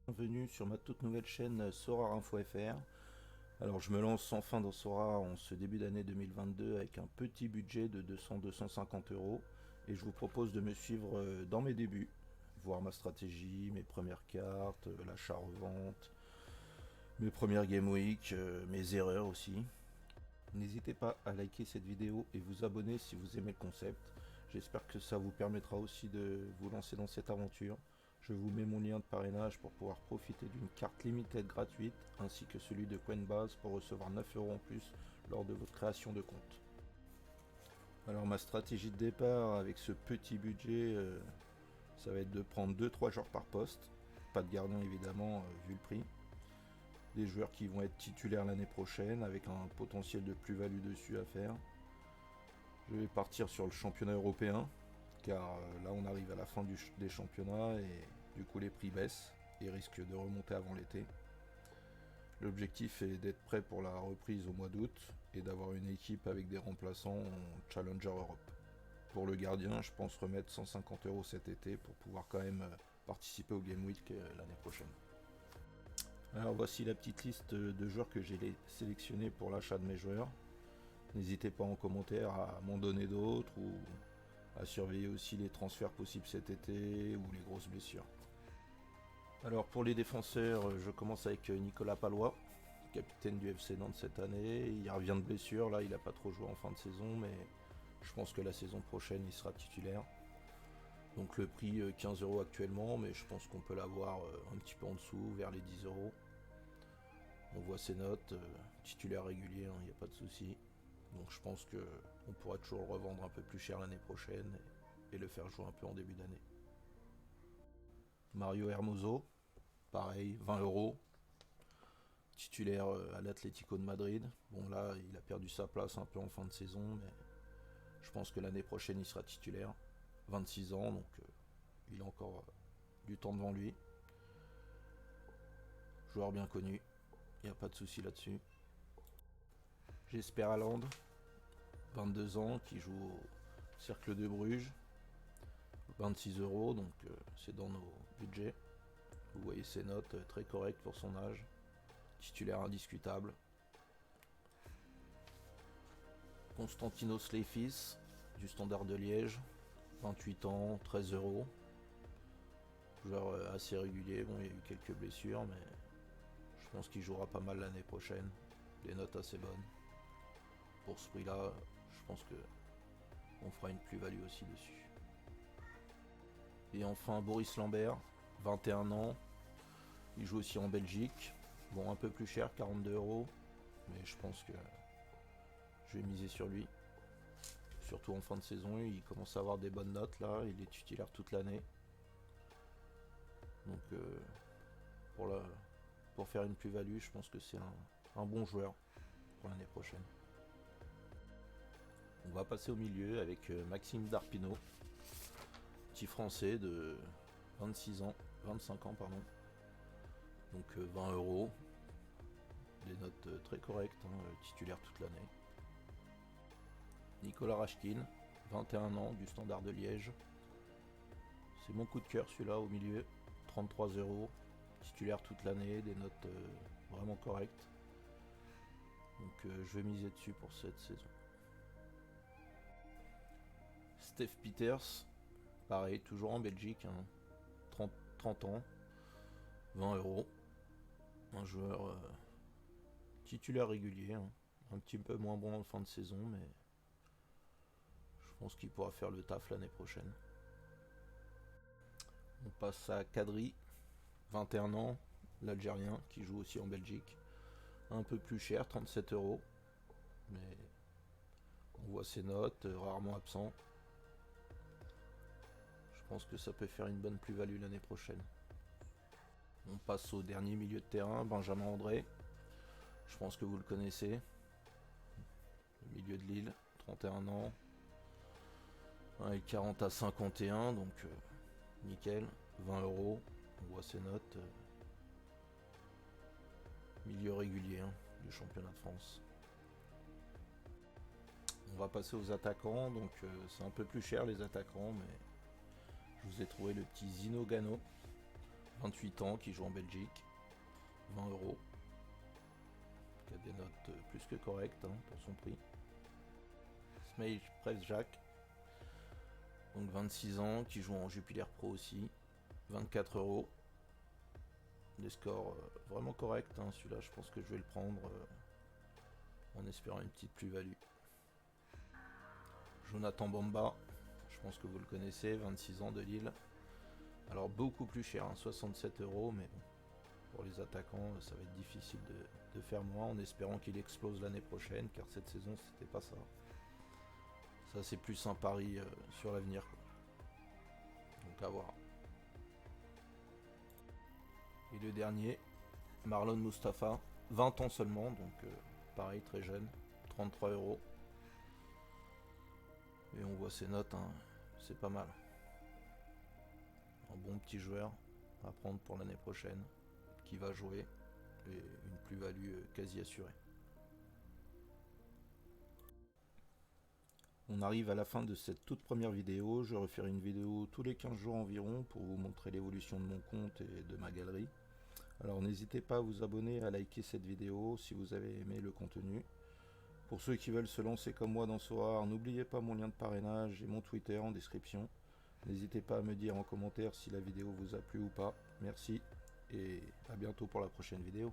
Bienvenue sur ma toute nouvelle chaîne SoraRinfo.fr. Alors je me lance enfin dans Sora en ce début d'année 2022 avec un petit budget de 200-250 euros et je vous propose de me suivre dans mes débuts, voir ma stratégie, mes premières cartes, l'achat-revente, mes premières Game Week, mes erreurs aussi. N'hésitez pas à liker cette vidéo et vous abonner si vous aimez le concept. J'espère que ça vous permettra aussi de vous lancer dans cette aventure. Je vous mets mon lien de parrainage pour pouvoir profiter d'une carte limitée gratuite ainsi que celui de Coinbase pour recevoir 9 euros en plus lors de votre création de compte. Alors ma stratégie de départ avec ce petit budget, ça va être de prendre 2-3 joueurs par poste. Pas de gardien évidemment vu le prix. Des joueurs qui vont être titulaires l'année prochaine avec un potentiel de plus-value dessus à faire. Je vais partir sur le championnat européen car là on arrive à la fin des championnats et du coup les prix baissent et risquent de remonter avant l'été. L'objectif est d'être prêt pour la reprise au mois d'août et d'avoir une équipe avec des remplaçants en Challenger Europe. Pour le gardien, je pense remettre 150 euros cet été pour pouvoir quand même participer au Game Week l'année prochaine. Alors voici la petite liste de joueurs que j'ai sélectionnés pour l'achat de mes joueurs. N'hésitez pas en commentaire à m'en donner d'autres ou à surveiller aussi les transferts possibles cet été ou les grosses blessures. Alors pour les défenseurs, je commence avec Nicolas Palois, capitaine du FC Nantes cette année. Il revient de blessure, là il n'a pas trop joué en fin de saison, mais je pense que la saison prochaine il sera titulaire. Donc le prix 15 euros actuellement, mais je pense qu'on peut l'avoir un petit peu en dessous, vers les 10 euros. On voit ses notes, titulaire régulier, il n'y a pas de souci. Donc je pense qu'on pourra toujours le revendre un peu plus cher l'année prochaine et le faire jouer un peu en début d'année. Mario Hermoso, pareil, 20 euros. Titulaire à l'Atlético de Madrid. Bon là, il a perdu sa place un peu en fin de saison, mais je pense que l'année prochaine il sera titulaire. 26 ans, donc il a encore du temps devant lui. Joueur bien connu, il n'y a pas de souci là-dessus. Jesper Haaland, 22 ans, qui joue au Cercle de Bruges. 26 euros, donc c'est dans nos budgets. Vous voyez ses notes, très correctes pour son âge. Titulaire indiscutable. Konstantinos Leifis, du Standard de Liège. 28 ans, 13 euros. Joueur assez régulier, bon il y a eu quelques blessures, mais je pense qu'il jouera pas mal l'année prochaine. Des notes assez bonnes. Pour ce prix-là, je pense que on fera une plus-value aussi dessus. Et enfin Boris Lambert, 21 ans. Il joue aussi en Belgique. Bon, un peu plus cher, 42 euros. Mais je pense que je vais miser sur lui. Surtout en fin de saison, il commence à avoir des bonnes notes là. Il est titulaire toute l'année. Donc pour faire une plus-value, je pense que c'est un bon joueur pour l'année prochaine. On va passer au milieu avec Maxime Darpino, petit français de 26 ans, 25 ans pardon. Donc 20 euros. Des notes très correctes, titulaire toute l'année. Nicolas Rachkin, 21 ans, du Standard de Liège. C'est mon coup de cœur celui-là au milieu. 33 euros, titulaire toute l'année, des notes vraiment correctes. Donc je vais miser dessus pour cette saison. Steph Peters, pareil, toujours en Belgique, 30 ans, 20 euros. Un joueur titulaire régulier, un petit peu moins bon en fin de saison, mais je pense qu'il pourra faire le taf l'année prochaine. On passe à Kadri, 21 ans, l'Algérien, qui joue aussi en Belgique. Un peu plus cher, 37 euros. Mais on voit ses notes, rarement absent. Je pense que ça peut faire une bonne plus-value l'année prochaine. On passe au dernier milieu de terrain, Benjamin André. Je pense que vous le connaissez. Le milieu de Lille, 31 ans. Ouais, 40 à 51, donc nickel. 20 euros, on voit ses notes. Milieu régulier du championnat de France. On va passer aux attaquants, donc c'est un peu plus cher les attaquants, mais je vous ai trouvé le petit Zino Gano, 28 ans, qui joue en Belgique, 20 euros. Qui a des notes plus que correctes hein, pour son prix. Smej Prevjak, donc 26 ans, qui joue en Jupiler Pro aussi, 24 euros. Des scores vraiment corrects, hein. Celui-là je pense que je vais le prendre en espérant une petite plus-value. Jonathan Bamba, je pense que vous le connaissez, 26 ans de Lille. Alors beaucoup plus cher, hein, 67 euros, mais bon, pour les attaquants ça va être difficile de faire moins en espérant qu'il explose l'année prochaine, car cette saison c'était pas ça. Ça c'est plus un pari sur l'avenir. Donc à voir. Et le dernier, Marlon Mustafa, 20 ans seulement, donc pareil, très jeune, 33 euros. Et on voit ses notes, hein, c'est pas mal. Un bon petit joueur à prendre pour l'année prochaine, qui va jouer, et une plus-value quasi assurée. On arrive à la fin de cette toute première vidéo. Je referai une vidéo tous les 15 jours environ pour vous montrer l'évolution de mon compte et de ma galerie. Alors n'hésitez pas à vous abonner et à liker cette vidéo si vous avez aimé le contenu. Pour ceux qui veulent se lancer comme moi dans Sorare, n'oubliez pas mon lien de parrainage et mon Twitter en description. N'hésitez pas à me dire en commentaire si la vidéo vous a plu ou pas. Merci et à bientôt pour la prochaine vidéo.